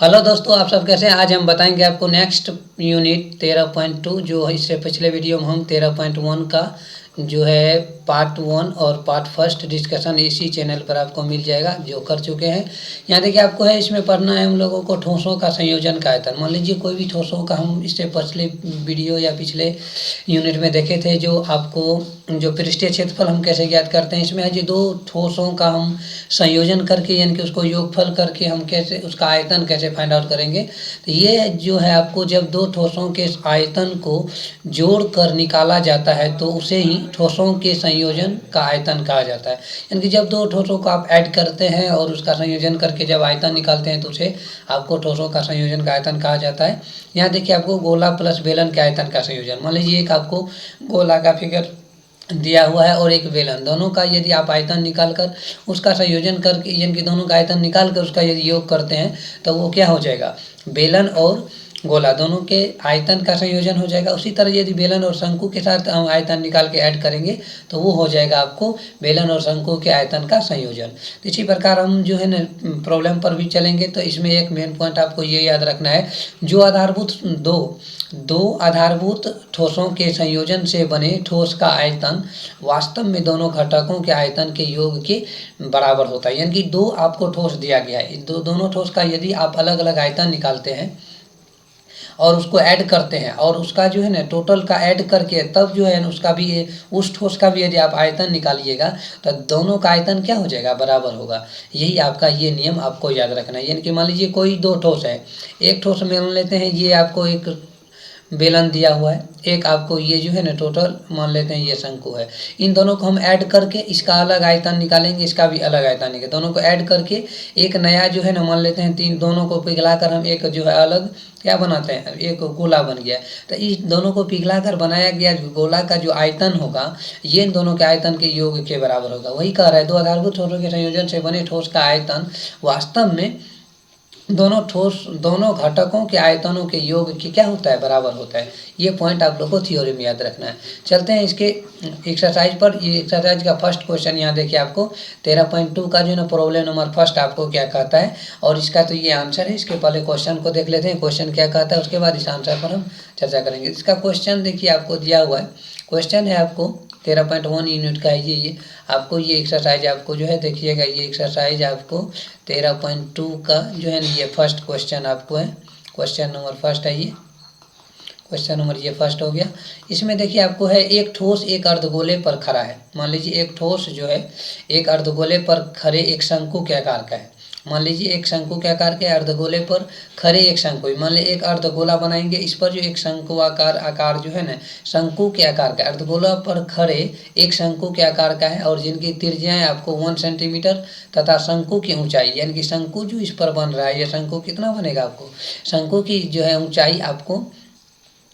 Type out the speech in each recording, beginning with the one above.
Hello दोस्तों, आप सब कैसे हैं। आज हम बताएंगे आपको नेक्स्ट यूनिट 13.2 जो है। इससे पिछले वीडियो में हम 13.1 का जो है पार्ट 1 और पार्ट फर्स्ट डिस्कशन इसी चैनल पर आपको मिल जाएगा, जो कर चुके हैं। यहाँ देखिए आपको है इसमें पढ़ना है हम लोगों को ठोसों का संयोजन का आयतन। मान लीजिए कोई भी ठोसों का हम इससे पिछले वीडियो या पिछले यूनिट में देखे थे, जो आपको जो पृष्ठीय क्षेत्रफल हम कैसे ज्ञात करते हैं। इसमें है जी दो ठोसों का हम संयोजन करके यानी कि उसको योगफल करके हम कैसे उसका आयतन कैसे फाइंड आउट करेंगे। तो ये जो है आपको जब दो ठोसों के आयतन को जोड़कर निकाला जाता है तो उसे ही ठोसों के संयोजन का आयतन कहा जाता है। यानी कि जब दो ठोसों को आप ऐड करते हैं और उसका संयोजन करके जब आयतन निकालते हैं तो उसे आपको ठोसों का संयोजन का आयतन कहा जाता है। यहाँ देखिए आपको गोला प्लस बेलन के आयतन का संयोजन। मान लीजिए एक आपको गोला का फिगर दिया हुआ है और एक बेलन, दोनों का यदि आप आयतन निकाल कर उसका संयोजन करके यानी कि दोनों का आयतन निकाल कर उसका यदि योग करते हैं तो वो क्या हो जाएगा, बेलन और गोला दोनों के आयतन का संयोजन हो जाएगा। उसी तरह यदि बेलन और शंकु के साथ हम आयतन निकाल के ऐड करेंगे तो वो हो जाएगा आपको बेलन और शंकु के आयतन का संयोजन। तो इसी प्रकार हम जो है ना प्रॉब्लम पर भी चलेंगे तो इसमें एक मेन पॉइंट आपको ये याद रखना है, जो आधारभूत दो आधारभूत ठोसों के संयोजन से बने ठोस का आयतन वास्तव में दोनों घटकों के आयतन के योग के बराबर होता है। यानी कि दो आपको ठोस दिया गया है, दोनों ठोस का यदि आप अलग अलग आयतन निकालते हैं और उसको ऐड करते हैं और उसका जो है ना टोटल का ऐड करके तब जो है ना उसका भी उस ठोस का भी यदि आप आयतन निकालिएगा तो दोनों का आयतन क्या हो जाएगा, बराबर होगा। यही आपका ये नियम आपको याद रखना है। यानी कि मान लीजिए कोई दो ठोस है, एक ठोस मान लेते हैं ये आपको एक बेलन दिया हुआ है, एक आपको ये जो है ना टोटल मान लेते हैं ये शंकु है। इन दोनों को हम ऐड करके इसका अलग आयतन निकालेंगे, इसका भी अलग आयतन निकालेंगे। दोनों को ऐड करके एक नया जो है ना मान लेते हैं तीन, दोनों को पिघलाकर हम एक जो है अलग क्या बनाते हैं, एक गोला बन गया। तो इस दोनों को पिघलाकर बनाया गया गोला का जो आयतन होगा ये इन दोनों के आयतन के योग के बराबर होगा। वही कह रहा है दो आधारभूत ठोसों के संयोजन से बने ठोस का आयतन वास्तव में दोनों घटकों के आयतनों के योग की क्या होता है, बराबर होता है। ये पॉइंट आप लोग को थ्योरी में याद रखना है। चलते हैं इसके एक्सरसाइज पर। ये एक्सरसाइज का फर्स्ट क्वेश्चन यहाँ देखिए आपको 13.2 का जो है ना प्रॉब्लम नंबर फर्स्ट आपको क्या कहता है और इसका तो ये आंसर है। इसके पहले क्वेश्चन को देख लेते हैं, क्वेश्चन क्या कहता है, उसके बाद इस आंसर पर हम चर्चा करेंगे। इसका क्वेश्चन देखिए आपको दिया हुआ है, क्वेश्चन है आपको 13.1 यूनिट का है ये आपको ये एक्सरसाइज आपको जो है देखिएगा, ये एक्सरसाइज आपको 13.2 का जो है ना ये फर्स्ट क्वेश्चन आपको है, क्वेश्चन नंबर फर्स्ट है ये, क्वेश्चन नंबर ये फर्स्ट हो गया। इसमें देखिए आपको है एक ठोस एक अर्धगोले पर खड़ा है। मान लीजिए एक ठोस जो है एक अर्धगोले पर खड़े एक शंकु के आकार का है। मान लीजिए एक शंकु के आकार के अर्धगोले पर खड़े एक शंकु, मान लीजिए एक अर्धगोला बनाएंगे, इस पर जो एक शंकु आकार जो है ना शंकु के आकार का अर्धगोला पर खड़े एक शंकु के आकार का है और जिनकी त्रिज्याएं आपको 1 सेंटीमीटर तथा शंकु की ऊंचाई यानी कि शंकु जो इस पर बन रहा है ये शंकु कितना बनेगा, आपको शंकु की जो है ऊंचाई आपको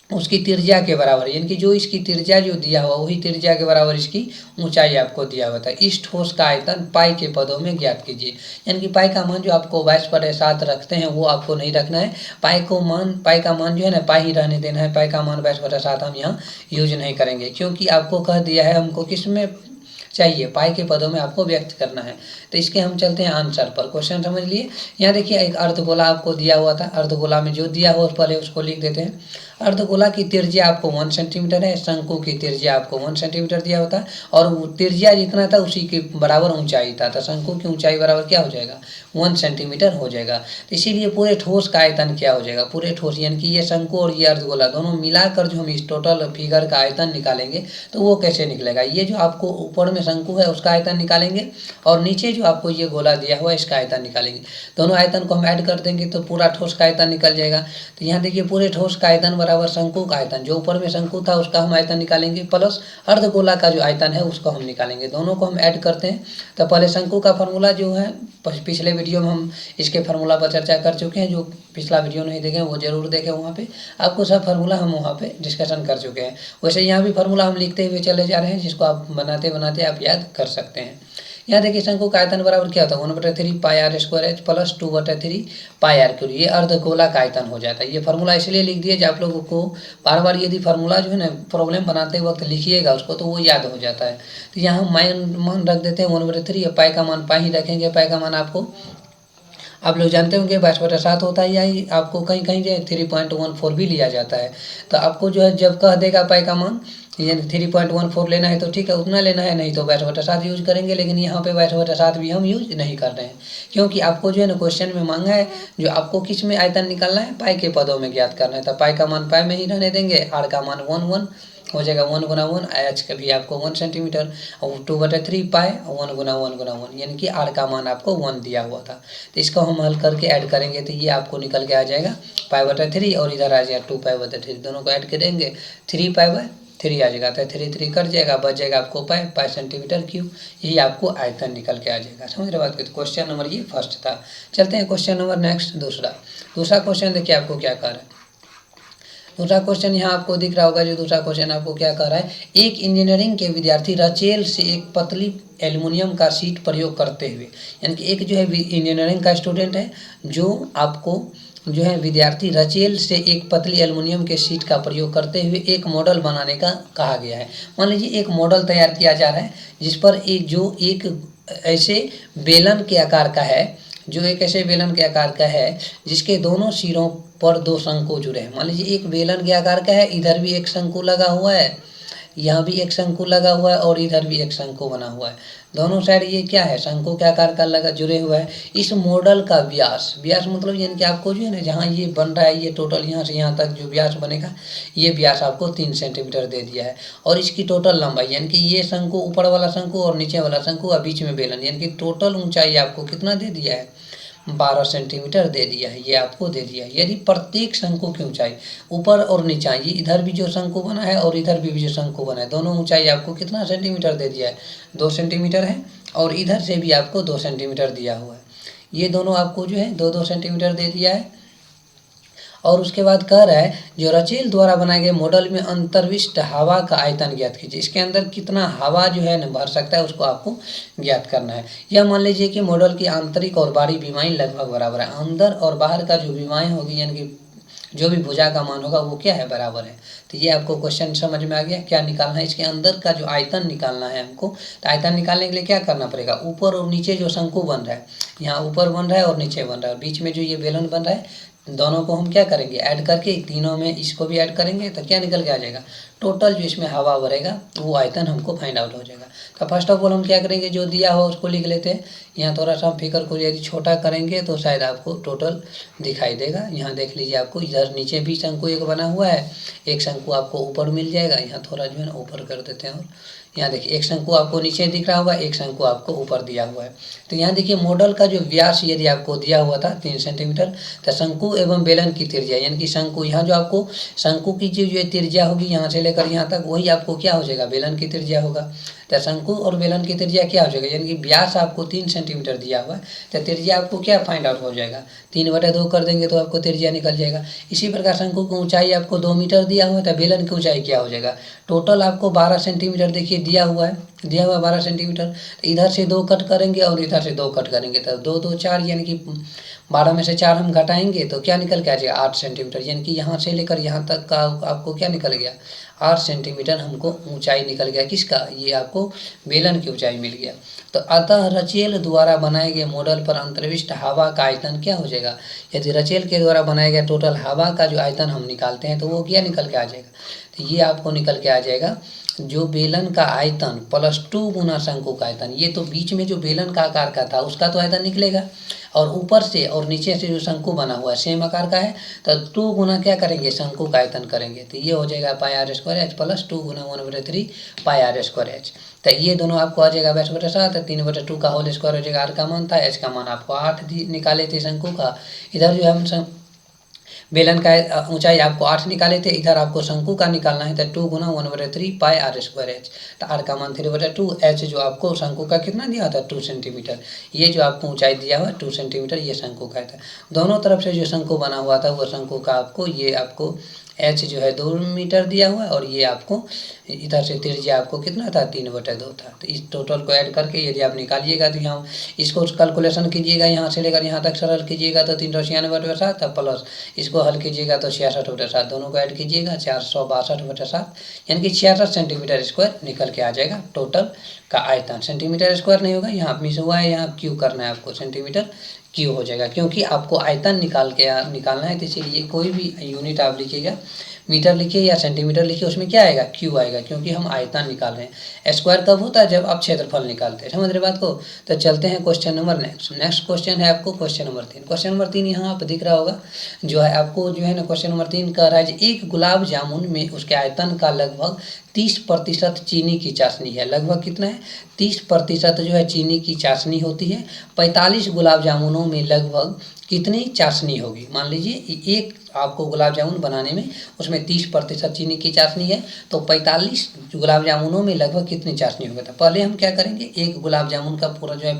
उसकी त्रिज्या के बराबर यानी कि जो इसकी त्रिज्या जो दिया हुआ वही त्रिज्या के बराबर इसकी ऊंचाई आपको दिया हुआ था। इस ठोस का आयतन पाई के पदों में ज्ञात कीजिए। यानी कि पाई का मान जो आपको 22/7 रखते हैं वो आपको नहीं रखना है। पाई का मान जो है ना पाई ही रहने देना है। पाई का मान 22/7 हम यहाँ यूज नहीं करेंगे क्योंकि आपको कह दिया है हमको किस में चाहिए, पाई के पदों में आपको व्यक्त करना है। तो इसके हम चलते हैं आंसर पर। क्वेश्चन समझ लिए। यहाँ देखिए एक अर्धगोला आपको दिया हुआ था, अर्धगोला में जो दिया हुआ पहले उसको लिख देते हैं। अर्धगोला की त्रिज्या आपको 1 सेंटीमीटर है, शंकु की त्रिज्या आपको 1 सेंटीमीटर दिया होता है और त्रिज्या जितना था उसी के बराबर ऊंचाई था, तो शंकु की ऊंचाई बराबर क्या हो जाएगा, 1 सेंटीमीटर हो जाएगा। तो इसीलिए पूरे ठोस का आयतन क्या हो जाएगा, पूरे ठोस यानी कि ये शंकु और ये अर्धगोला दोनों मिलाकर जो हम इस टोटल फिगर का आयतन निकालेंगे तो वो कैसे निकलेगा। ये जो आपको ऊपर में शंकु है उसका आयतन निकालेंगे और नीचे जो आपको ये गोला दिया हुआ है इसका आयतन निकालेंगे। दोनों आयतन को हम ऐड कर देंगे तो पूरा ठोस का आयतन निकल जाएगा। तो यहाँ देखिए पूरे ठोस का आयतन बराबर शंकु का आयतन, जो ऊपर में शंकु था उसका हम आयतन निकालेंगे प्लस अर्धगोला का जो आयतन है उसको हम निकालेंगे। दोनों को हम ऐड करते हैं। तो पहले शंकु का फार्मूला जो है पिछले वीडियो में हम इसके फार्मूला पर चर्चा कर चुके हैं। जो पिछला वीडियो नहीं देखें वो जरूर देखें, वहाँ पे आपको सब फार्मूला हम वहाँ पे डिस्कशन कर चुके हैं। वैसे यहाँ भी फार्मूला हम लिखते हुए चले जा रहे हैं जिसको आप बनाते बनाते आप याद कर सकते हैं। यहाँ देखिए शंकु का आयतन बराबर क्या होता है 1/3 pi r square h plus 2/3 pi r cube. ये अर्धगोला का आयतन हो जाता है। ये फार्मूला इसलिए लिख दिए जब आप लोगों को बार बार यदि फार्मूला जो है ना प्रॉब्लम बनाते वक्त लिखिएगा उसको तो वो याद हो जाता है। तो यहाँ हम मान रख देते हैं 1/3, पाई का मान पाई ही रखेंगे। पाई का मान आपको आप लोग जानते होंगे 22/7 होता है, या आपको कहीं कहीं जो है 3.14 भी लिया जाता है। तो आपको जो है जब कह देगा पाई का मान यानी 3.14 लेना है तो ठीक है उतना लेना है, नहीं तो 22/7 यूज करेंगे। लेकिन यहाँ पे 22/7 भी हम यूज नहीं कर रहे हैं, क्योंकि आपको जो है ना क्वेश्चन में मांगा है जो आपको किस में आयतन निकालना है, पाई के पदों में ज्ञात करना है। तो पाई का मान पाई में ही रहने देंगे, आर का मान 1 हो जाएगा 1 × 1, एच का भी आपको 1 सेंटीमीटर, और 2/3 पाई 1 × 1 यानी कि आर का मान आपको 1 दिया हुआ था। तो इसको हम हल करके ऐड करेंगे तो ये आपको निकल के आ जाएगा पाई/3, और इधर आ जाएगा 2 पाई/3, दोनों को ऐड करेंगे 3 पाई/3 आ जाएगा। तो 3 कट जाएगा, बच जाएगा आपको पाई सेंटीमीटर क्यूब। यही आपको आयतन निकल के आ जाएगा। समझ रहे बात की? तो क्वेश्चन नंबर ये फर्स्ट था। चलते हैं क्वेश्चन नंबर नेक्स्ट दूसरा क्वेश्चन देखिए आपको क्या कर रहा है। दूसरा क्वेश्चन यहाँ आपको दिख रहा होगा। जो दूसरा क्वेश्चन आपको क्या कर रहा है, एक इंजीनियरिंग के विद्यार्थी रचेल से एक पतली एल्युमिनियम का शीट प्रयोग करते हुए, यानी कि एक जो है इंजीनियरिंग का स्टूडेंट है, जो आपको जो है विद्यार्थी रचेल से एक पतली एल्युमिनियम के शीट का प्रयोग करते हुए एक मॉडल बनाने का कहा गया है। मान लीजिए एक मॉडल तैयार किया जा रहा है जिस पर एक ऐसे बेलन के आकार का है, जो एक ऐसे बेलन के आकार का है जिसके दोनों सिरों पर 2 शंकु जुड़े हैं। मान लीजिए एक बेलन के आकार का है, इधर भी एक शंकु लगा हुआ है, यहाँ भी एक शंकु लगा हुआ है, और इधर भी एक शंकु बना हुआ है। दोनों साइड ये क्या है, शंकु के आकार का लगा जुड़े हुआ है। इस मॉडल का व्यास मतलब यानी कि आपको जो है ना, जहाँ ये बन रहा है, ये टोटल यहाँ से यहाँ तक जो व्यास बनेगा, ये व्यास आपको 3 सेंटीमीटर दे दिया है। और इसकी टोटल लंबाई यानी कि ये शंकु, ऊपर वाला शंकु और नीचे वाला शंकु और बीच में बेलन, यानी कि टोटल ऊंचाई आपको कितना दे दिया है, 12 सेंटीमीटर दे दिया है। ये आपको दे दिया है। यदि प्रत्येक शंकु की ऊंचाई ऊपर और नीचे, ये इधर भी जो शंकु बना है और इधर भी जो शंकु बना है, दोनों ऊंचाई आपको कितना सेंटीमीटर दे दिया है, 2 सेंटीमीटर है, और इधर से भी आपको 2 सेंटीमीटर दिया हुआ है। ये दोनों आपको जो है 2-2 सेंटीमीटर दे दिया है। और उसके बाद कह रहा है जो रचेल द्वारा बनाए गए मॉडल में अंतर्विष्ट हवा का आयतन ज्ञात कीजिए। इसके अंदर कितना हवा जो है न भर सकता है, उसको आपको ज्ञात करना है। यह मान लीजिए कि मॉडल की आंतरिक और बाहरी विमाएं लगभग बराबर है। अंदर और बाहर का जो विमाएं होगी, यानी कि जो भी भुजा का मान होगा वो क्या है, बराबर है। तो ये आपको क्वेश्चन समझ में आ गया। क्या निकालना है, इसके अंदर का जो आयतन निकालना है हमको। तो आयतन निकालने के लिए क्या करना पड़ेगा, ऊपर और नीचे जो शंकु बन रहा है, यहाँ ऊपर बन रहा है और नीचे बन रहा है, बीच में जो ये बेलन बन रहा है, दोनों को हम क्या करेंगे, ऐड करके तीनों में इसको भी ऐड करेंगे तो क्या निकल के आ जाएगा, टोटल जो इसमें हवा भरेगा वो आयतन हमको फाइंड आउट हो जाएगा। तो फर्स्ट ऑफ ऑल हम क्या करेंगे, जो दिया हो उसको लिख लेते हैं। यहाँ थोड़ा सा फिगर को यदि छोटा करेंगे तो शायद आपको टोटल दिखाई देगा। यहाँ देख लीजिए, आपको इधर नीचे भी शंकु एक बना हुआ है, एक शंकु आपको ऊपर मिल जाएगा। यहाँ थोड़ा जो है ना ऊपर कर देते हैं, और यहाँ देखिए एक शंकु आपको नीचे दिख रहा होगा, एक शंकु आपको ऊपर दिया हुआ है। तो यहाँ देखिए मॉडल का जो व्यास यदि आपको दिया हुआ था 3 सेंटीमीटर, तो शंकु एवं बेलन की त्रिज्या, यानी कि शंकु, यहाँ जो आपको शंकु की जो त्रिज्या होगी यहाँ से लेकर यहाँ तक, वही आपको क्या हो जाएगा, बेलन की त्रिज्या होगा। तो शंकु और बेलन की त्रिज्या क्या हो जाएगा, यानी कि व्यास आपको 3 सेंटीमीटर दिया हुआ है, तो त्रिज्या आपको क्या फाइंड आउट हो जाएगा, 3/2 कर देंगे तो आपको त्रिज्या निकल जाएगा। इसी प्रकार शंकु की ऊंचाई आपको 2 मीटर दिया हुआ है, तो बेलन की ऊंचाई क्या हो जाएगा, टोटल आपको 12 सेंटीमीटर देखिए दिया हुआ है 12 सेंटीमीटर। तो इधर से 2 कट करेंगे और इधर से 2 कट करेंगे, तो 2 2 4, यानी कि 12 में से 4 हम घटाएंगे तो क्या निकल के आ जाएगा, 8 सेंटीमीटर। यानी कि यहाँ से लेकर यहाँ तक का आपको क्या निकल गया, 8 सेंटीमीटर हमको ऊंचाई निकल गया। किसका, ये आपको बेलन की ऊंचाई मिल गया। तो अतः रचेल द्वारा बनाए गए मॉडल पर अंतर्विष्ट हवा का आयतन क्या हो जाएगा, यदि रचेल के द्वारा बनाया गया टोटल हवा का जो आयतन हम निकालते हैं तो वो क्या निकल के आ जाएगा, तो ये आपको निकल के आ जाएगा जो बेलन का आयतन +2 गुना शंकु का आयतन। ये तो बीच में जो बेलन का आकार का था उसका तो आयतन निकलेगा, और ऊपर से और नीचे से जो शंकु बना हुआ है सेम आकार का है, तो 2 गुना क्या करेंगे, शंकु का आयतन करेंगे। तो ये हो जाएगा πr² +2 गुना 1/3 πr²। तो ये दोनों आपको आ जाएगा 22/7, 3/2 का होल स्क्वायर हो जाएगा। आर का मान था, एच का मान आपको 8 निकाले थे शंकु का। इधर जो हम बेलन का ऊंचाई आपको 8 निकाले थे, इधर आपको शंकु का निकालना है, तो 2 गुना 1/3 πr²। तो आर का मान 3/2, एच जो आपको शंकु का कितना दिया था 2 सेंटीमीटर, ये जो आपको ऊंचाई दिया हुआ 2 सेंटीमीटर, ये शंकु का था। दोनों तरफ से जो शंकु बना हुआ था वो शंकु का आपको, ये आपको एच जो है 2 मीटर दिया हुआ है, और ये आपको इधर से त्रिज्या आपको कितना था, 3/2 था। तो इस टोटल को ऐड करके यदि आप निकालिएगा तो यहाँ इसको कैलकुलेशन कीजिएगा, यहाँ से लेकर यहाँ तक सरल कीजिएगा तो 396/7, प्लस इसको हल कीजिएगा तो 66/7, दोनों को ऐड कीजिएगा 462/7, यानी कि 66 सेंटीमीटर स्क्वायर निकल के आ जाएगा टोटल का आयतन। सेंटीमीटर स्क्वायर नहीं होगा, यहाँ मिस हुआ है, यहाँ क्यूब करना है आपको, सेंटीमीटर क्यू हो जाएगा, क्योंकि आपको आयतन निकालना है, तो इसीलिए कोई भी यूनिट आप लिखिएगा, मीटर लिखिए या सेंटीमीटर लिखिए, उसमें क्या आएगा, क्यू आएगा, क्योंकि हम आयतन निकाल रहे हैं। स्क्वायर कब होता है, जब आप क्षेत्रफल निकालते हैं। समझ रहे बात को। तो चलते हैं क्वेश्चन नंबर नेक्स्ट क्वेश्चन है आपको क्वेश्चन नंबर 3। क्वेश्चन नंबर 3 यहाँ आप दिख रहा होगा, जो है आपको जो है ना क्वेश्चन नंबर 3 कह रहा है, एक गुलाब जामुन में उसके आयतन का लगभग 30% चीनी की चाशनी है। लगभग कितना है, 30% जो है चीनी की चाशनी होती है। 45 गुलाब जामुनों में लगभग कितनी चाशनी होगी। मान लीजिए एक आपको गुलाब जामुन बनाने में उसमें 30% चीनी की चाशनी है, तो 45 गुलाब जामुनों में लगभग कितनी चाशनी होगी। तो पहले हम क्या करेंगे, एक गुलाब जामुन का पूरा जो है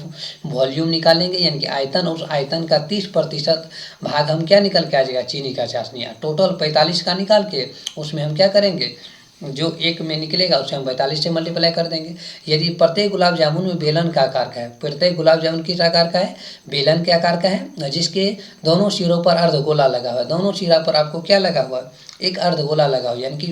वॉल्यूम निकालेंगे, यानी कि आयतन, और उस आयतन का 30% भाग हम क्या निकल के आ जाएगा, चीनी का चाशनी। टोटल 45 का निकाल के उसमें हम क्या करेंगे, जो एक में निकलेगा उसे हम 45 से मल्टीप्लाई कर देंगे। यदि प्रत्येक गुलाब जामुन में बेलन का आकार का है, प्रत्येक गुलाब जामुन किस आकार का है, बेलन के आकार का है, जिसके दोनों सिरों पर अर्धगोला लगा हुआ है। दोनों सिरा पर आपको क्या लगा हुआ है, एक अर्धगोला लगा हुआ है, यानी कि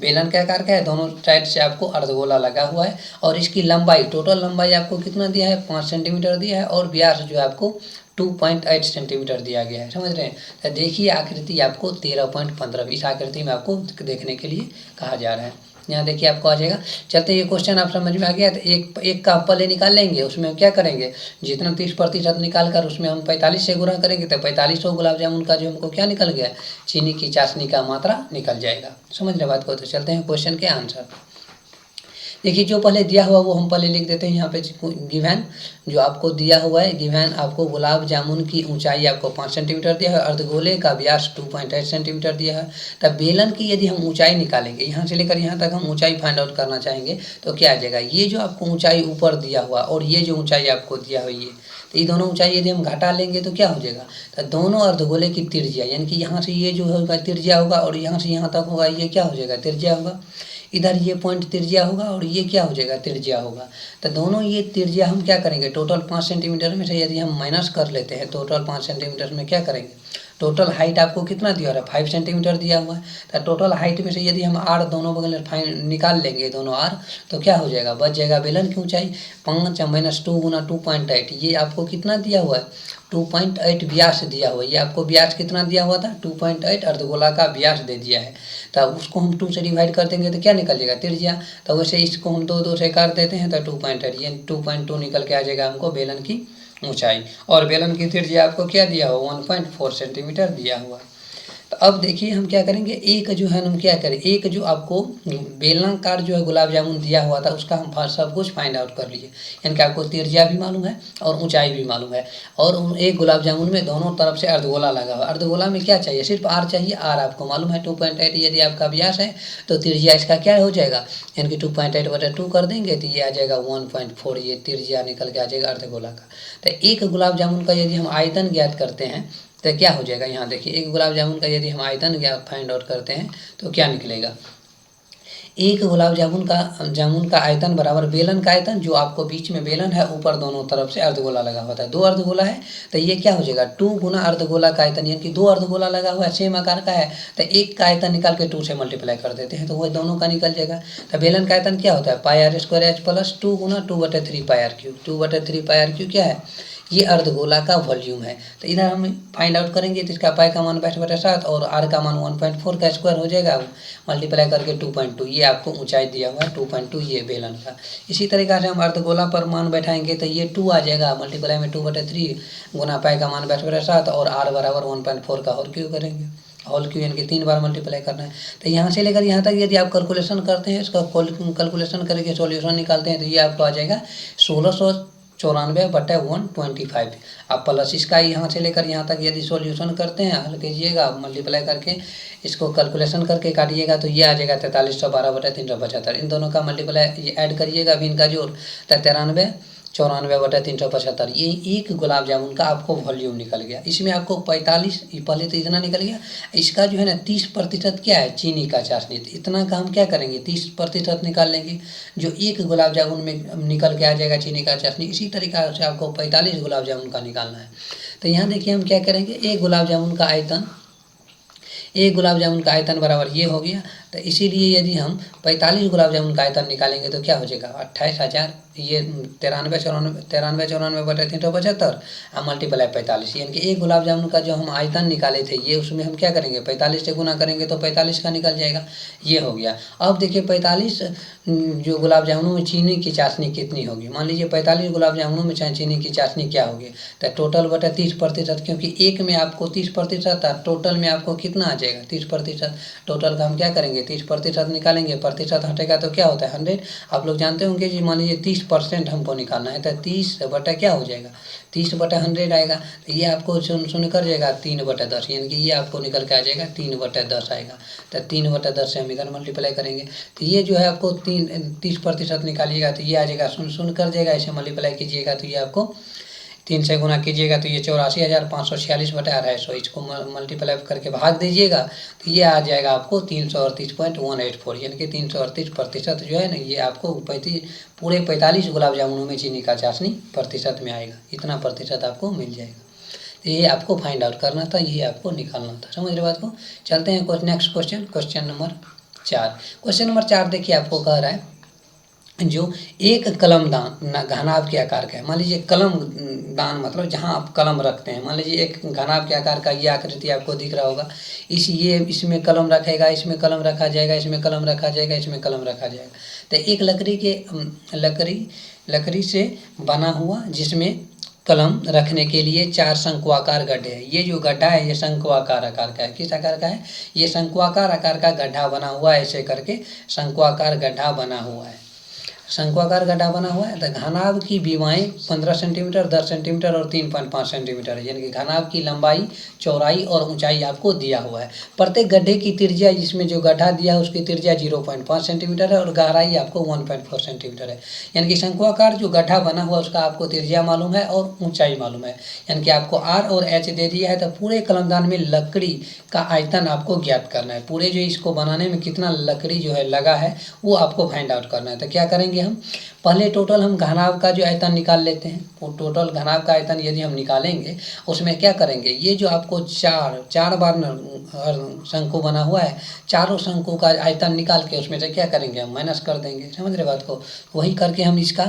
बेलन के आकार का है, दोनों साइड से आपको अर्धगोला लगा हुआ है। और इसकी लंबाई, टोटल लंबाई आपको कितना दिया है, 5 सेंटीमीटर दिया है, और व्यास जो है आपको 2.8 सेंटीमीटर दिया गया है। समझ रहे हैं। तो देखिए आकृति आपको 13.15 इस आकृति में आपको देखने के लिए कहा जा रहा है। यहाँ देखिए आपको आ जाएगा। चलते ये क्वेश्चन आप समझ में आ गया। तो एक का पहले निकाल लेंगे, उसमें हम क्या करेंगे, जितना 30% निकाल कर उसमें हम 45 से गुणा करेंगे, तो 45 गुलाब जामुन का जो हमको क्या निकल गया, चीनी की चाशनी का मात्रा निकल जाएगा। समझ रहे बात को। तो चलते हैं क्वेश्चन के आंसर। देखिए जो पहले दिया हुआ वो हम पहले लिख देते हैं यहाँ पे। गिवन जो आपको दिया हुआ है, गिवन आपको गुलाब जामुन की ऊंचाई आपको 5 सेंटीमीटर दिया है, अर्धगोले का व्यास 2.8 सेंटीमीटर दिया है। तब बेलन की यदि हम ऊंचाई निकालेंगे, यहाँ से लेकर यहाँ तक हम ऊंचाई फाइंड आउट करना चाहेंगे, तो क्या आ जाएगा, ये जो आपको ऊंचाई ऊपर दिया हुआ और ये जो ऊंचाई आपको दिया हुई है, तो ये दोनों ऊंचाई यदि हम घटा लेंगे तो क्या हो जाएगा, तो दोनों अर्धगोले की त्रिज्या, यानी कि यहाँ से ये जो होगा त्रिज्या होगा और यहाँ से यहाँ तक होगा, ये क्या हो जाएगा, त्रिज्या होगा। इधर ये पॉइंट त्रिज्या होगा और ये क्या हो जाएगा, त्रिज्या होगा। तो दोनों ये त्रिज्या हम क्या करेंगे, टोटल 5 सेंटीमीटर में से यदि हम माइनस कर लेते हैं, टोटल 5 सेंटीमीटर में क्या करेंगे, टोटल हाइट आपको कितना दिया हुआ है, 5 सेंटीमीटर दिया हुआ है। तो टोटल हाइट में से यदि हम आर दोनों बगल में निकाल लेंगे, दोनों आर, तो क्या हो जाएगा, बच जाएगा बेलन की ऊंचाई 5 - 2 × 2.8, ये आपको कितना दिया हुआ है, 2.8 व्यास दिया हुआ है। ये आपको व्यास कितना दिया हुआ था, 2.8 अर्धगोला का व्यास दे दिया है। तो उसको हम 2 से डिवाइड कर देंगे तो क्या निकल जाएगा, त्रिज्या। तो वैसे इसको हम 2 से काट देते हैं तो 2.8, ये 2.2 निकल के आ जाएगा हमको बेलन की ऊंचाई। और बेलन की त्रिज्या आपको क्या दिया हुआ, 1.4 सेंटीमीटर दिया हुआ। तो अब देखिए हम क्या करेंगे, एक जो है हम क्या करें, एक जो आपको बेलनाकार जो है गुलाब जामुन दिया हुआ था उसका हम सब कुछ फाइंड आउट कर लीजिए। यानी कि आपको त्रिज्या भी मालूम है और ऊंचाई भी मालूम है, और एक गुलाब जामुन में दोनों तरफ से अर्धगोला लगा हुआ। अर्धगोला में क्या चाहिए, सिर्फ आर चाहिए। आर आपको मालूम है 2.8 यदि आपका व्यास है तो त्रिज्या इसका क्या हो जाएगा, यानी कि 2.8/2 कर देंगे तो ये आ जाएगा 1.4, ये त्रिज्या निकल के आ जाएगा अर्धगोला का। तो एक गुलाब जामुन का यदि हम आयतन ज्ञात करते हैं तो क्या हो जाएगा, यहाँ देखिए एक गुलाब जामुन का यदि हम आयतन ज्ञात फाइंड आउट करते हैं तो क्या निकलेगा, एक गुलाब जामुन का आयतन बराबर बेलन का आयतन, जो आपको बीच में बेलन है, ऊपर दोनों तरफ से अर्धगोला लगा हुआ है। 2 अर्धगोला है तो ये क्या हो जाएगा, 2 × अर्धगोला का आयतन, यानी कि 2 अर्धगोला लगा हुआ है, सेम आकार का है, तो एक का आयतन निकाल के 2 से मल्टीप्लाई कर देते हैं तो वह दोनों का निकल जाएगा। तो बेलन का आयतन क्या होता है, πr² h + 2 × 2/3 πr3। 2/3 πr3 क्या है, ये अर्धगोला का वॉल्यूम है। तो इधर हम फाइंड आउट करेंगे तो इसका पाई का मान 22/7 और आर का मान 1.4 का स्क्वायर हो जाएगा, मल्टीप्लाई करके 2.2, ये आपको ऊंचाई दिया हुआ है 2.2, ये बेलन का। इसी तरीक़ा से हम अर्धगोला पर मान बैठाएंगे तो ये 2 आ जाएगा, मल्टीप्लाई में 2/3 गुना पाई का मान 22/7 और आर बराबर 1.4 का होल क्यू करेंगे। होल क्यू यानी कि 3 बार मल्टीप्लाई करना है। तो यहाँ से लेकर यहाँ तक यदि आप कैलकुलेशन करते हैं, इसका कैलकुलेशन करके सॉल्यूशन निकालते हैं तो ये आपको आ जाएगा 1694/125। अब प्लस इसका यहाँ से लेकर यहाँ तक यदि सॉल्यूशन करते हैं, हल कीजिएगा, मल्टीप्लाई करके इसको कैलकुलेशन करके काटिएगा तो ये आ जाएगा 4312/375। इन दोनों का मल्टीप्लाई ये ऐड करिएगा, अभी इनका जोड़, तो 93/375। ये एक गुलाब जामुन का आपको वॉल्यूम निकल गया। इसमें आपको 45, पहले तो इतना निकल गया, इसका जो है ना 30% क्या है, चीनी का चाशनी। तो इतना का हम क्या करेंगे, 30% निकाल लेंगे, जो एक गुलाब जामुन में निकल के आ जाएगा चीनी का चाशनी। इसी तरीका से आपको 45 गुलाब जामुन का निकालना है। तो यहाँ देखिए हम क्या करेंगे, एक गुलाब जामुन का आयतन बराबर ये हो गया। तो इसीलिए यदि हम 45 गुलाब जामुन का आयतन निकालेंगे तो क्या हो जाएगा 28,000, ये 93 बटे 375 और मल्टीप्लाई 45, यानी कि एक गुलाब जामुन का जो हम आयतन निकाले थे ये उसमें हम क्या करेंगे 45 से गुना करेंगे तो 45 का निकल जाएगा। ये हो गया। अब देखिए 45 जो गुलाब जामुनों में चीनी की चाशनी कितनी होगी, मान लीजिए 45 गुलाब जामुनों में चीनी की चाशनी क्या होगी, तो टोटल बटा 30%, क्योंकि एक में आपको 30% था, टोटल में आपको कितना आ जाएगा 30%। टोटल का हम क्या करेंगे 30% निकालेंगे, प्रतिशत हटेगा तो क्या होता है 100। आप लोग जानते होंगे जी, मान लीजिए 30% हमको निकालना है तो 30 बटा क्या हो जाएगा 30 बटा 100 आएगा, तो ये आपको शून्य कर जाएगा 3/10, यानी कि ये आपको निकल के आ जाएगा 3/10 आएगा। तो 3/10 से हम इधर मल्टीप्लाई करेंगे, तो ये जो है आपको 30% निकालिएगा तो ये आ जाएगा, शून्य कर जाएगा, ऐसे मल्टीप्लाई कीजिएगा तो ये आपको 3 से गुना कीजिएगा तो ये 84,546/250, इसको मल्टीप्लाई करके भाग दीजिएगा तो ये आ जाएगा आपको 338.184, यानी कि 338% जो है ना ये आपको पूरे 45 गुलाब जामुनों में चीनी का चाशनी प्रतिशत में आएगा, इतना प्रतिशत आपको मिल जाएगा। तो ये आपको फाइंड आउट करना था, ये आपको निकालना था, समझ रहे बात को। चलते हैं next question, question number 4। Question number 4 देखिए आपको कह रहा है जो एक कलम दान घनाभ के आकार का है। मान लीजिए कलम दान मतलब जहां आप कलम रखते हैं, मान लीजिए एक घनाभ के आकार का ये आकृति आपको दिख रहा होगा, इसमें कलम रखेगा, इसमें कलम रखा जाएगा, इसमें कलम रखा जाएगा, इसमें कलम रखा जाएगा। तो एक लकड़ी से बना हुआ जिसमें कलम रखने के लिए 4 शंक्वाकार गड्ढे हैं। ये जो गड्ढा है ये शंक्वाकार आकार का है। किस आकार का है, ये शंक्वाकार आकार का गड्ढा बना हुआ है, ऐसे करके शंक्वाकार गड्ढा बना हुआ है, शंक्वाकार गड्ढा बना हुआ है। तो घनाभ की बीमाएँ 15 सेंटीमीटर, 10 सेंटीमीटर और 3.5 सेंटीमीटर है, यानी कि घनाभ की लंबाई, चौड़ाई और ऊंचाई आपको दिया हुआ है। प्रत्येक गड्ढे की त्रिज्या, इसमें जो गड्ढा दिया है उसकी त्रिज्या 0.5 सेंटीमीटर है और गहराई आपको 1.4 सेंटीमीटर है। यानी कि शंक्वाकार जो गड्ढा बना हुआ उसका आपको त्रिज्या मालूम है और ऊंचाई मालूम है, यानी कि आपको R और H दे दिया है। तो पूरे कलमदान में लकड़ी का आयतन आपको ज्ञात करना है, पूरे जो इसको बनाने में कितना लकड़ी जो है लगा है वो आपको फाइंड आउट करना है। तो क्या करेंगे हम पहले टोटल हम घनाभ का जो आयतन निकाल लेते हैं। टोटल घनाभ का आयतन यदि हम निकालेंगे उसमें क्या करेंगे, ये जो आपको चार बार शंकु बना हुआ है, चारों शंकु का आयतन निकाल के उसमें से क्या करेंगे हम माइनस कर देंगे, समझ रहे बात को। वही करके हम इसका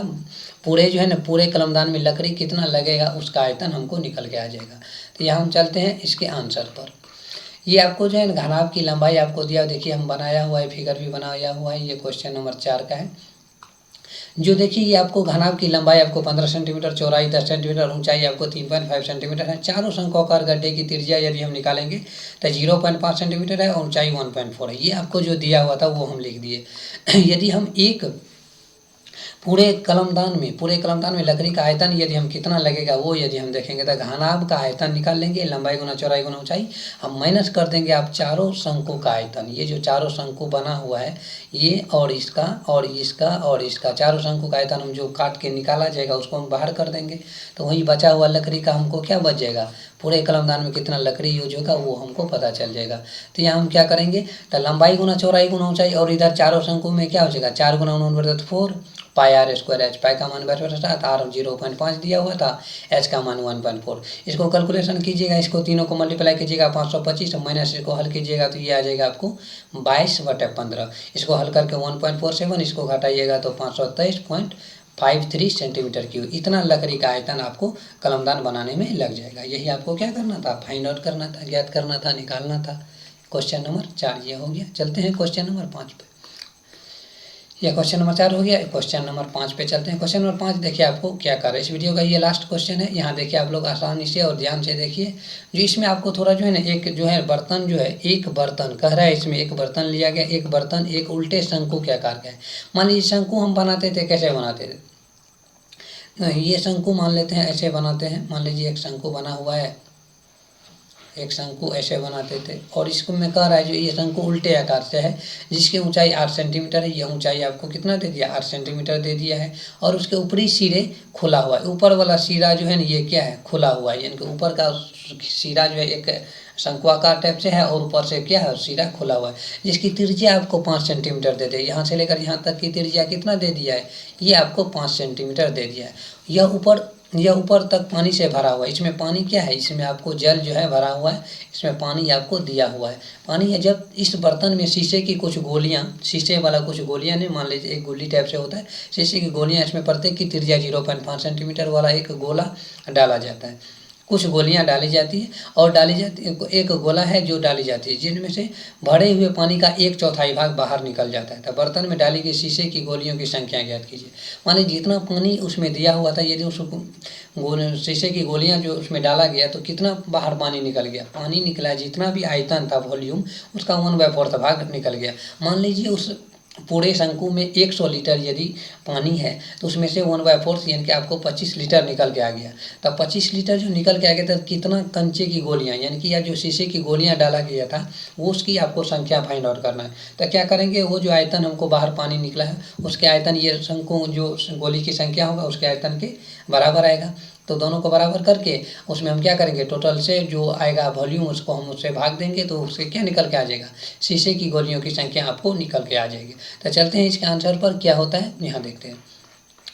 पूरे जो है ना पूरे कलमदान में लकड़ी कितना लगेगा उसका आयतन हमको निकल के आ जाएगा। तो यहाँ हम चलते हैं इसके आंसर पर। ये आपको जो है ना घनाभ की लंबाई आपको दिया, देखिए हम बनाया हुआ है, फिगर भी बनाया हुआ है, ये क्वेश्चन नंबर 4 का है। जो देखिए ये आपको घनाभ की लंबाई आपको 15 सेंटीमीटर, चौड़ाई 10 सेंटीमीटर, ऊंचाई आपको 3.5 सेंटीमीटर है। चारों शंक्वाकार गड्ढे की त्रिज्या यदि हम निकालेंगे तो 0.5 सेंटीमीटर है और ऊंचाई 1.4 है। ये आपको जो दिया हुआ था वो हम लिख दिए। यदि हम एक पूरे कलमदान में लकड़ी का आयतन यदि हम कितना लगेगा वो यदि हम देखेंगे तो घनाभ का आयतन निकाल लेंगे, लंबाई गुना चौड़ाई गुना ऊंचाई, हम माइनस कर देंगे आप चारों शंकु का आयतन। ये जो चारों शंकु बना हुआ है ये और इसका और इसका और इसका चारों शंकु का आयतन हम जो काट के निकाला जाएगा उसको हम बाहर कर देंगे, तो वही बचा हुआ लकड़ी का हमको क्या बच जाएगा, पूरे कलमदान में कितना लकड़ी यूज होगा वो हमको पता चल जाएगा। तो यहाँ हम क्या करेंगे तो लंबाई गुना चौड़ाई गुना ऊंचाई और इधर चारों शंकु में क्या हो जाएगा 4 गुना 4 पाई R स्क्वायर, H पाई का मान 7, R 0.5 दिया हुआ था, H का मान 1.4। इसको कैलकुलेशन कीजिएगा, इसको तीनों को मल्टीप्लाई कीजिएगा 525 माइनस इसको हल कीजिएगा तो ये आ जाएगा आपको 22/15। इसको हल करके 1.47 इसको घटाइएगा तो 523.53 सेंटीमीटर क्यूब, इतना लकड़ी का आयतन आपको कलमदान बनाने में लग जाएगा। यही आपको क्या करना था, फाइंड आउट करना था, ज्ञात करना था, निकालना था। क्वेश्चन नंबर 4 ये हो गया। चलते हैं क्वेश्चन नंबर 5 पे। यह क्वेश्चन नंबर 4 हो गया। क्वेश्चन नंबर 5 पे चलते हैं। क्वेश्चन नंबर 5 देखिए आपको क्या कर रहा है, इस वीडियो का ये लास्ट क्वेश्चन है। यहाँ देखिए आप लोग आसानी से और ध्यान से देखिए, जो इसमें आपको थोड़ा जो है ना एक जो है बर्तन जो है, एक बर्तन कह रहा है, इसमें एक बर्तन लिया गया, एक बर्तन एक उल्टे शंकु के आकार का है। मान लीजिए शंकु हम बनाते थे, कैसे बनाते थे, ये शंकु मान लेते हैं ऐसे बनाते हैं। मान लीजिए एक शंकु बना हुआ है, एक शंकु ऐसे बनाते थे और इसको मैं कह रहा है जो ये शंकु उल्टे आकार से है, जिसकी ऊंचाई 8 सेंटीमीटर है। ये ऊंचाई आपको कितना दे दिया, 8 सेंटीमीटर दे दिया है और उसके ऊपरी सिरे खुला हुआ है। ऊपर वाला सिरा जो है ना ये क्या है, खुला हुआ है, यानी कि ऊपर का सिरा जो है एक शंकुआकार टाइप से है और ऊपर से क्या है सिरा खुला हुआ है, जिसकी त्रिज्या आपको 5 सेंटीमीटर दे दिया। यहाँ से लेकर यहाँ तक की त्रिज्या कितना दे दिया है, ये आपको 5 सेंटीमीटर दे दिया है। यह ऊपर यह ऊपर तक पानी से भरा हुआ है। इसमें पानी क्या है, इसमें आपको जल जो है भरा हुआ है, इसमें पानी आपको दिया हुआ है। पानी है जब इस बर्तन में शीशे की कुछ गोलियां, शीशे वाला कुछ गोलियां नहीं, मान लीजिए एक गोली टाइप से होता है, शीशे की गोलियां, इसमें प्रत्येक की त्रिज्या 0.5 सेंटीमीटर वाला एक गोला डाला जाता है। कुछ गोलियां डाली जाती है और डाली जाती है, एक गोला है जो डाली जाती है, जिनमें से भरे हुए पानी का 1/4 भाग बाहर निकल जाता है। तो बर्तन में डाली गई शीशे की गोलियों की संख्या ज्ञात कीजिए। मान लीजिए जितना पानी उसमें दिया हुआ था, यदि उस शीशे की गोलियां जो उसमें डाला गया तो कितना बाहर पानी निकल गया, पानी निकला जितना भी आयतन था, वॉल्यूम, उसका 1/4 भाग निकल गया। मान लीजिए उस पूरे शंकु में 100 लीटर यदि पानी है तो उसमें से 1/4 यानी कि आपको 25 लीटर निकल के आ गया। तब 25 लीटर जो निकल के आ गया, तो कितना कंचे की गोलियां, यानी कि या जो शीशे की गोलियां डाला गया था वो उसकी आपको संख्या फाइंड आउट करना है। तो क्या करेंगे, वो जो आयतन हमको बाहर पानी निकला है उसके आयतन, ये शंकु जो गोली की संख्या होगा उसके आयतन के बराबर आएगा। तो दोनों को बराबर करके उसमें हम क्या करेंगे, टोटल से जो आएगा वॉल्यूम उसको हम उससे भाग देंगे, तो उससे क्या निकल के आ जाएगा, शीशे की गोलियों की संख्या आपको निकल के आ जाएगी। तो चलते हैं इसके आंसर पर क्या होता है, यहाँ देखते हैं।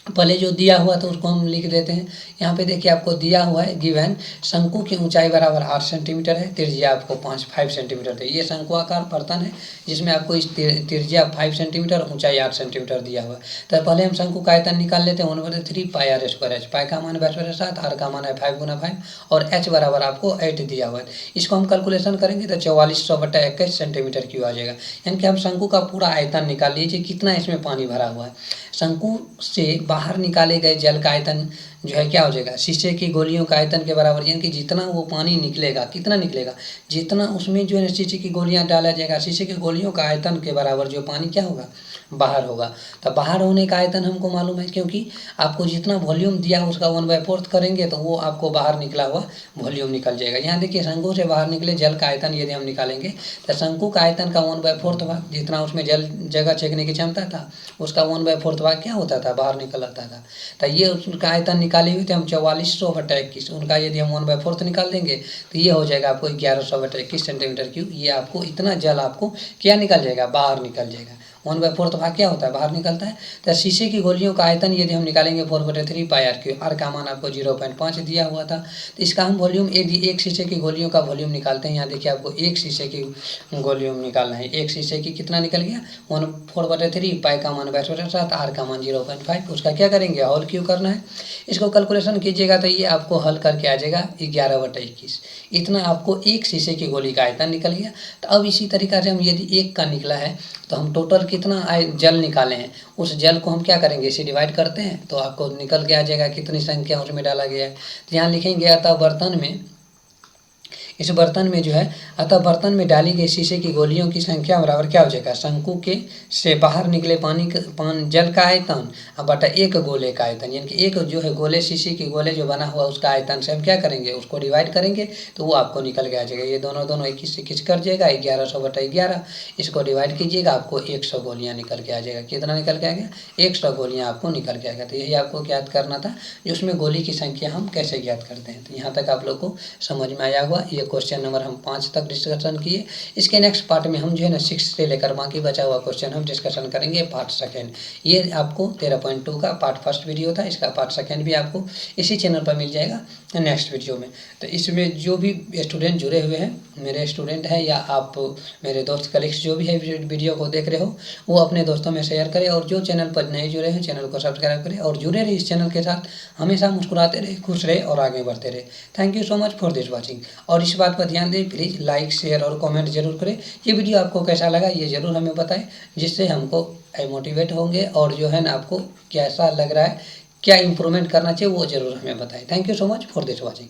पहले जो दिया हुआ था उसको हम लिख देते हैं। यहाँ पे देखिए आपको दिया हुआ है गिवन, शंकु की ऊंचाई बराबर 8 सेंटीमीटर है, त्रिज्या आपको 5 सेंटीमीटर है। ये शंकुआकार बर्तन है जिसमें आपको इस त्रिज्या 5 सेंटीमीटर, ऊंचाई 8 सेंटीमीटर दिया हुआ है। तो पहले हम शंकु का आयतन निकाल लेते हैं, 1/3 पाई आर स्क्वायर एच। पाई का मान 22/7, आर का मान है 5 × 5 और एच बराबर आपको 8 दिया हुआ है। इसको हम कैलकुलेशन करेंगे तो 4400/21 सेंटीमीटर क्यूब आ जाएगा। यानी कि हम शंकु का पूरा आयतन निकाल लीजिए, कितना इसमें पानी भरा हुआ है। शंकु से बाहर निकाले गए जल का आयतन जो है क्या हो जाएगा, शीशे की गोलियों का आयतन के बराबर। यानी कि जितना वो पानी निकलेगा, कितना निकलेगा, जितना उसमें जो है शीशे की गोलियां डाला जाएगा, शीशे की गोलियों का आयतन के बराबर जो पानी क्या होगा, बाहर होगा। तो बाहर होने का आयतन हमको मालूम है, क्योंकि आपको जितना वॉल्यूम दिया उसका 1/4 करेंगे तो वो आपको बाहर निकला हुआ वॉल्यूम निकल जाएगा। यहाँ देखिए शंकु से बाहर निकले जल का आयतन यदि हम निकालेंगे तो शंकु का आयतन का 1/4 भाग, जितना उसमें जल जगह छेकने की क्षमता था उसका 1/4 भाग क्या होता था, बाहर निकल आता था। तो ये उसका आयतन निकाले हुए थे हम 4400/21, उनका यदि हम 1/4 निकाल देंगे तो ये हो जाएगा आपको 1100/21 सेंटीमीटर क्यूब। ये आपको इतना जल आपको क्या निकल जाएगा, बाहर निकल जाएगा। 1/4 भाग क्या होता है, बाहर निकलता है। तो शीशे की गोलियों का आयतन यदि हम निकालेंगे 4/3 पाई आर क्यूब, आर का मान आपको 0.5 दिया हुआ था। तो इसका हम वॉल्यूम, एक शीशे की गोलियों का वॉल्यूम निकालते हैं। यहाँ देखिए आपको एक शीशे की वॉल्यूम निकालना है। एक शीशे की कितना निकल गया, 4/3, पाई का मान 22/7, आर का मान 0.5। उसका क्या करेंगे, होल क्यों करना है। इसको कैलकुलेशन कीजिएगा तो ये आपको हल करके आ जाएगा 11/21। इतना आपको एक शीशे की गोली का आयतन निकल गया। तो अब इसी तरीका से हम यदि एक का निकला है तो हम टोटल कितना जल निकाले हैं, उस जल को हम क्या करेंगे, इसे डिवाइड करते हैं तो आपको निकल के आ जाएगा कितनी संख्या उसमें डाला गया है। तो यहाँ लिखेंगे अतः बर्तन में, इस बर्तन में जो है, अतः बर्तन में डाली गई शीशे की गोलियों की संख्या बराबर क्या हो जाएगा, शंकु के से बाहर निकले जल का आयतन बटा एक गोले का आयतन। यानी कि एक जो है गोले, शीशे की गोले जो बना हुआ उसका आयतन से हम क्या करेंगे, उसको डिवाइड करेंगे तो वो आपको निकल के आ जाएगा। ये दोनों 21 से किस कर जाएगा, 1100/11। इसको डिवाइड कीजिएगा आपको 100 गोलियाँ निकल के आ जाएगा। कितना निकल के आ गया, 100 गोलियाँ आपको निकल के आ गया। तो यही आपको ज्ञात करना था, जो उसमें गोली की संख्या हम कैसे ज्ञात करते हैं। तो यहाँ तक आप लोग को समझ में आया हुआ। ये क्वेश्चन नंबर हम 5 तक डिस्कशन किए। इसके नेक्स्ट पार्ट में हम जो है ना 6 से लेकर बाकी बचा हुआ क्वेश्चन हम डिस्कशन करेंगे पार्ट सेकेंड। ये आपको 13.2 का पार्ट फर्स्ट वीडियो था, इसका पार्ट सेकेंड भी आपको इसी चैनल पर मिल जाएगा नेक्स्ट वीडियो में। तो इसमें जो भी स्टूडेंट जुड़े हुए हैं, मेरे स्टूडेंट हैं या आप मेरे दोस्त कलीग्स जो भी है वीडियो को देख रहे हो, वो अपने दोस्तों में शेयर करें। और जो चैनल पर नए जुड़े हैं चैनल को सब्सक्राइब करें और जुड़े रहे इस चैनल के साथ, हमेशा मुस्कुराते रहे, खुश रहे और आगे बढ़ते रहे। Thank you so much for this watching. और इस बात पर ध्यान दें, प्लीज़ लाइक, शेयर और कमेंट जरूर करें। ये वीडियो आपको कैसा लगा ये ज़रूर हमें बताएं, जिससे हमको मोटिवेट होंगे और जो है ना आपको कैसा लग रहा है, क्या इंप्रूवमेंट करना चाहिए वो ज़रूर हमें बताएं। Thank you so much for this watching.